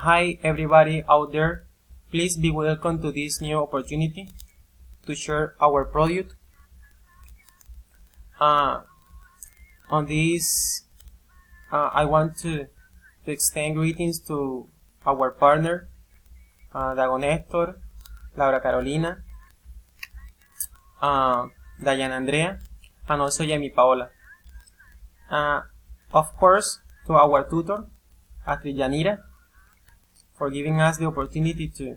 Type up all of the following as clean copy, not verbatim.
Hi everybody out there, please be welcome to this new opportunity to share our product. On this, I want to extend greetings to our partner, Dagon Hector, Laura Carolina, Diana Andrea, and also Yemi Paola. Of course, to our tutor, Yanira, for giving us the opportunity to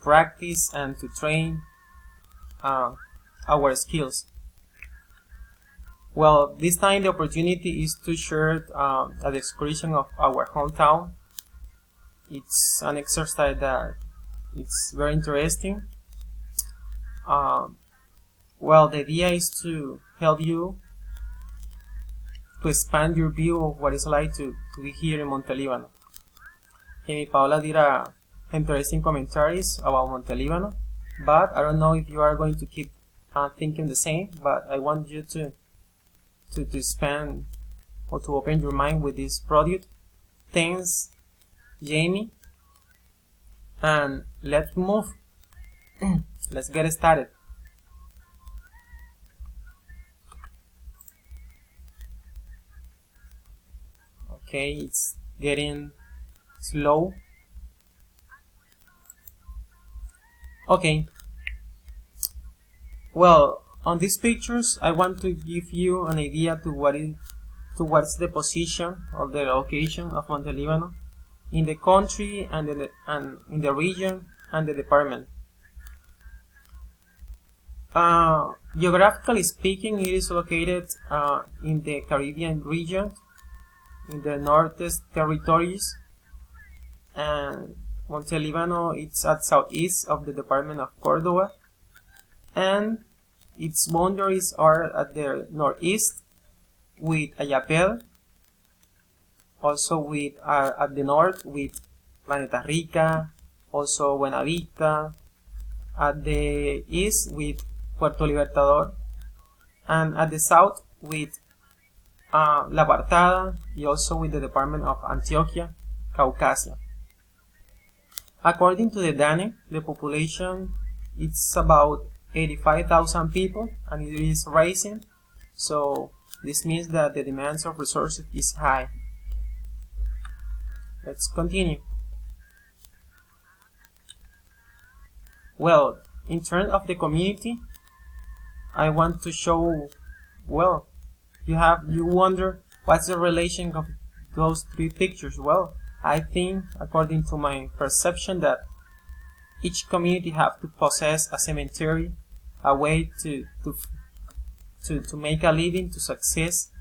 practice and to train our skills. Well, this time the opportunity is to share a description of our hometown. It's an exercise that it's very interesting. Well, the idea is to help you to expand your view of what it's like to be here in Montelibano. Paola did interesting commentaries about Montelibano, but I don't know if you are going to keep thinking the same, but I want you to expand or to open your mind with this product. Thanks, Jamie, and let's move. Let's get started. Okay, it's getting slow. Okay. Well, on these pictures, I want to give you an idea to what's the position or the location of Montelibano in the country and in the region and the department. Geographically speaking, it is located in the Caribbean region, in the Northeast territories, and Montelibano it's at southeast of the department of Córdoba, and its boundaries are at the northeast with Ayapel, also with at the north with Planeta Rica, also Buenavista, at the east with Puerto Libertador, and at the south with La Apartada, and also with the department of Antioquia, Caucasia. According to the DANE, the population it's about 85,000 people, and it is rising, so this means that the demands of resources is high. Let's continue. Well, in terms of the community, I want to show, well, you wonder what's the relation of those three pictures. Well, I think, according to my perception, that each community have to possess a cemetery, a way to make a living, to success,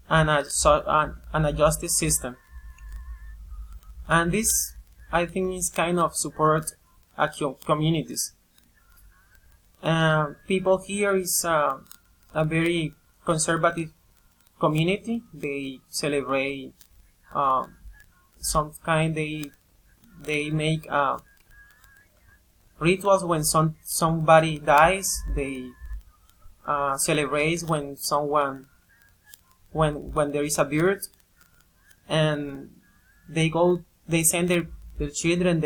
and a justice system. And this, I think, is kind of support communities. People here is a very conservative community. They celebrate some kind. They make rituals when somebody dies. They celebrate when someone when there is a birth, and they send their children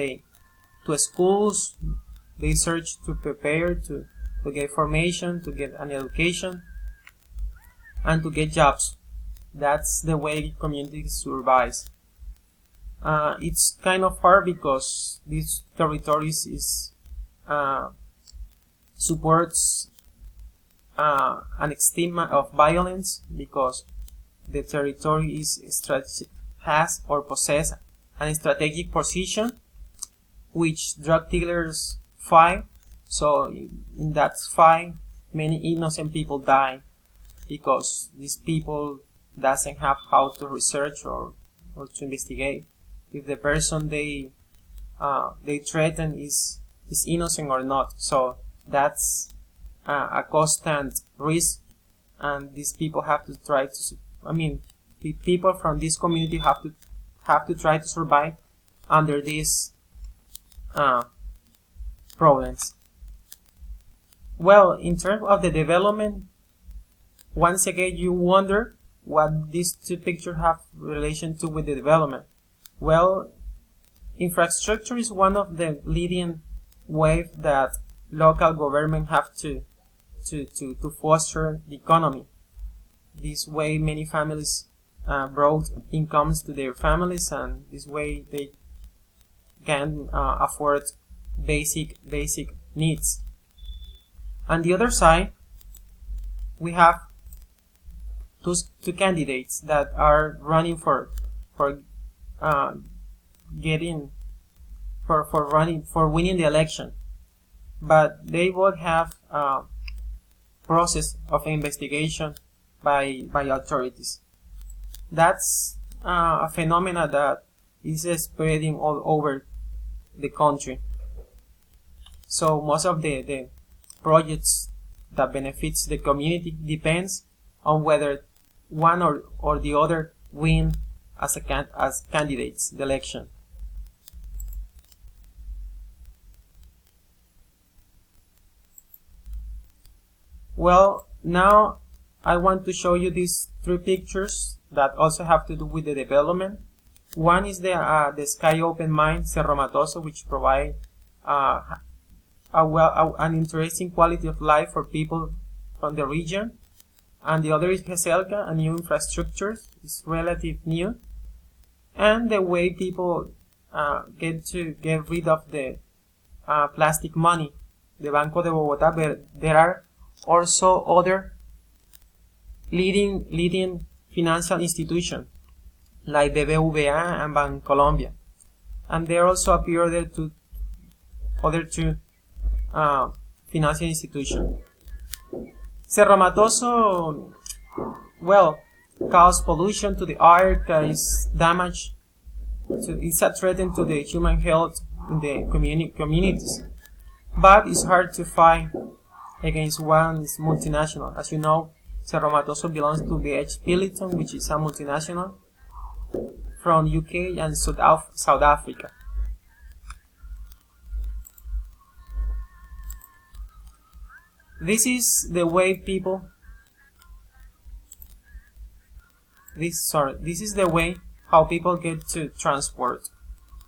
to schools. They search to prepare to get formation, to get an education, and to get jobs. That's the way community survives. It's kind of hard because these territories is supports an stigma of violence, because the territory has or possess a strategic position which drug dealers fight. So in that fight, many innocent people die because these people doesn't have how to research or to investigate if the person they threaten is innocent or not. So that's a constant risk, and these people have to try to. The people from this community have to try to survive under these problems. Well, in terms of the development, once again you wonder what these two pictures have relation to with the development. Well, infrastructure is one of the leading ways that local government have to foster the economy. This way, many families brought incomes to their families, and this way they can afford basic needs. On the other side, we have two candidates that are running for winning the election, but they both have process of investigation by authorities. That's a phenomena that is spreading all over the country. So most of the projects that benefits the community depends on whether one or the other win as candidates the election. Well, now I want to show you these three pictures that also have to do with the development. One is the Sky Open Mine Cerro Matoso, which provide an interesting quality of life for people from the region. And the other is Geselka, a new infrastructure. It's relatively new. And the way people get rid of the plastic money, the Banco de Bogotá. But there are also other leading financial institutions like BBVA and Bancolombia, and there also appear there other two financial institutions. Cerro Matoso, well, cause pollution to the air, is damage it's a threat to the human health in the communities, but it's hard to fight against one multinational. As you know, Cerro Matoso belongs to BH Billiton, which is a multinational from UK and South Africa. This is the way this is the way how people get to transport.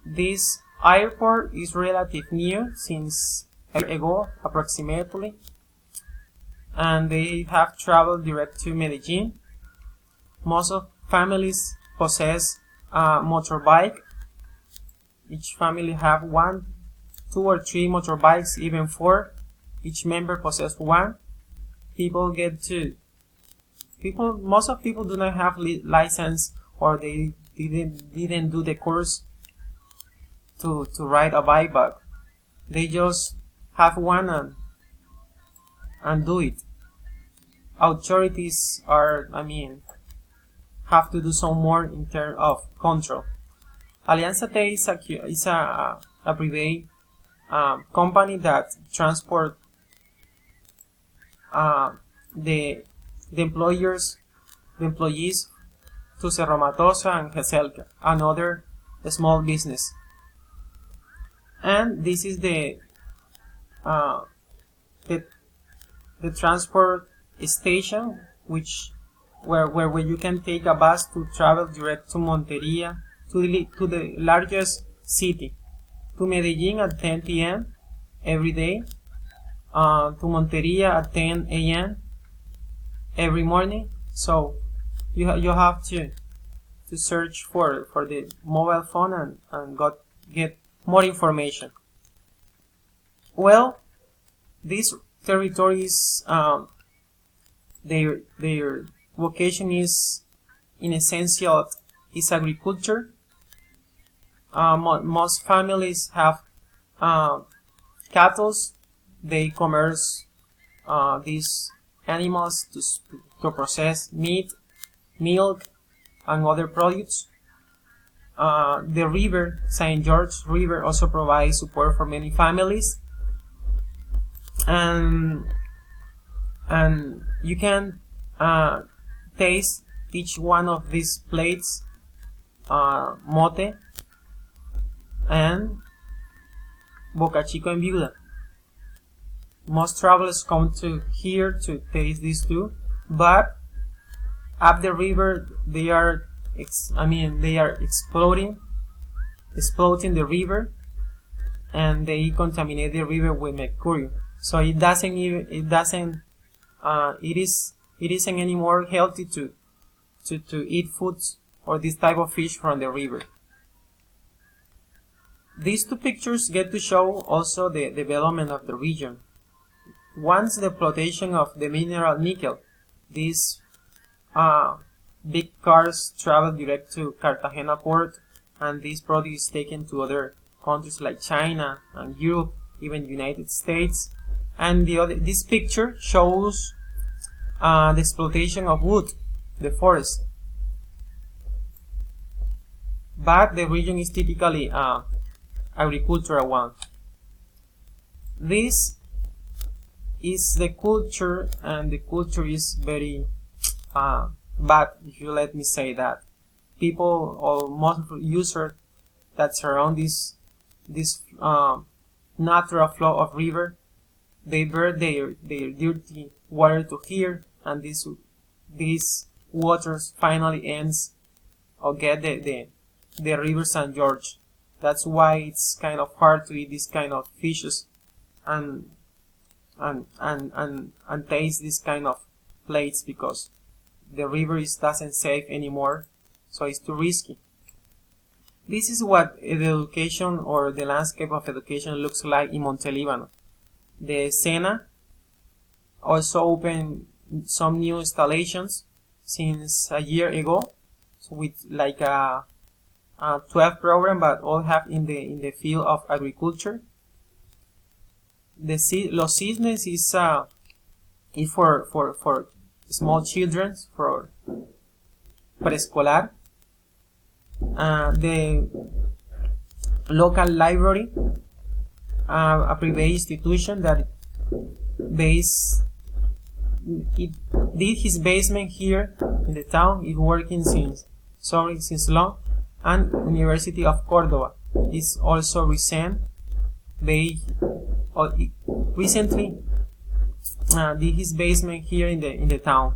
This airport is relatively new, since a year ago approximately, and they have traveled direct to Medellin. Most of families possess a motorbike. Each family have 1, 2 or 3 motorbikes, even 4. Each member possess one. Most of people do not have license, or they didn't do the course to ride a bike, but they just have one and do it. Authorities have to do some more in terms of control. Alianza T is a private company that transport the employees to Cerro Matoso and Geselka, another small business. And this is the transport station, where you can take a bus to travel direct to Monteria, to the largest city, to Medellin at 10 p.m. every day, to Monteria at 10 a.m. every morning. So you have to search for the mobile phone and get more information. Well, these territories, their vocation is, in essential, is agriculture. Most families have cattle. They commerce these animals to process meat, milk, and other products. The river, St. George River, also provides support for many families, and you can taste each one of these plates, mote and boca chico en viuda. Most travelers come to here to taste these two, but up the river they are exploding exploding the river, and they contaminate the river with mercury. So it isn't anymore healthy to eat foods or this type of fish from the river. These two pictures get to show also the development of the region. Once the exploitation of the mineral nickel, these big cars travel direct to Cartagena port, and this product is taken to other countries like China and Europe, even United States. And this picture shows the exploitation of wood, the forest. But the region is typically agricultural one. This is the culture, and the culture is very bad, if you let me say that. People, or most users that surround this natural flow of river, they burn their dirty water to here, and this waters finally ends or get the river St. George. That's why it's kind of hard to eat this kind of fishes and taste this kind of plates, because the river doesn't safe anymore, so it's too risky. This is what the education or the landscape of education looks like in Montelibano. The Sena also opened some new installations since a year ago, so with like a 12 program, but all have in the field of agriculture. Los Cisnes is for small children, for preescolar. The local library, a private institution that did his basement here in the town, is working since long. And University of Córdoba is also recently did his basement here in the town.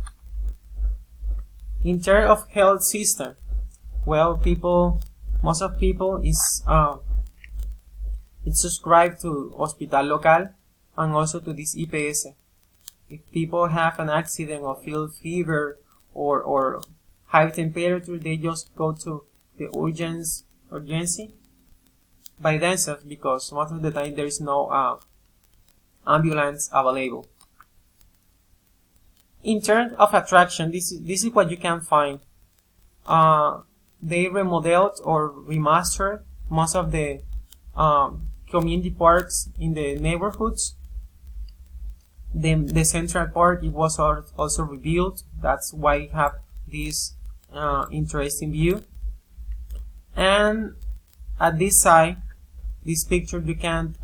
In terms of health system, well, most of people is subscribed to Hospital Local and also to this IPS. If people have an accident or feel fever or high temperature, they just go to the urgency by themselves, because most of the time there is no ambulance available. In terms of attraction, this is what you can find. They remodeled or remastered most of the community parks in the neighborhoods. The Central Park, it was also rebuilt. That's why you have this interesting view. And at this side, this picture, you can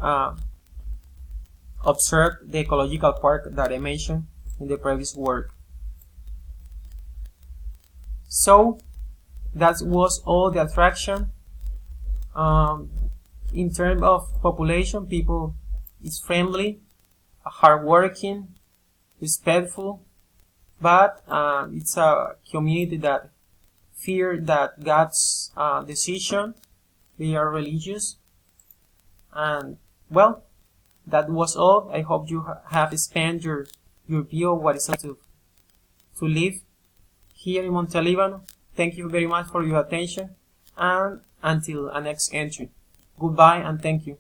observe the ecological park that I mentioned in the previous work. So that was all the attraction. In terms of population, people is friendly, hardworking, respectful, but it's a community that fear that God's decision. They are religious, and well, that was all. I hope you have spent your view of what it's like to live here in Montelibano. Thank you very much for your attention, and until our next entry. Goodbye and thank you.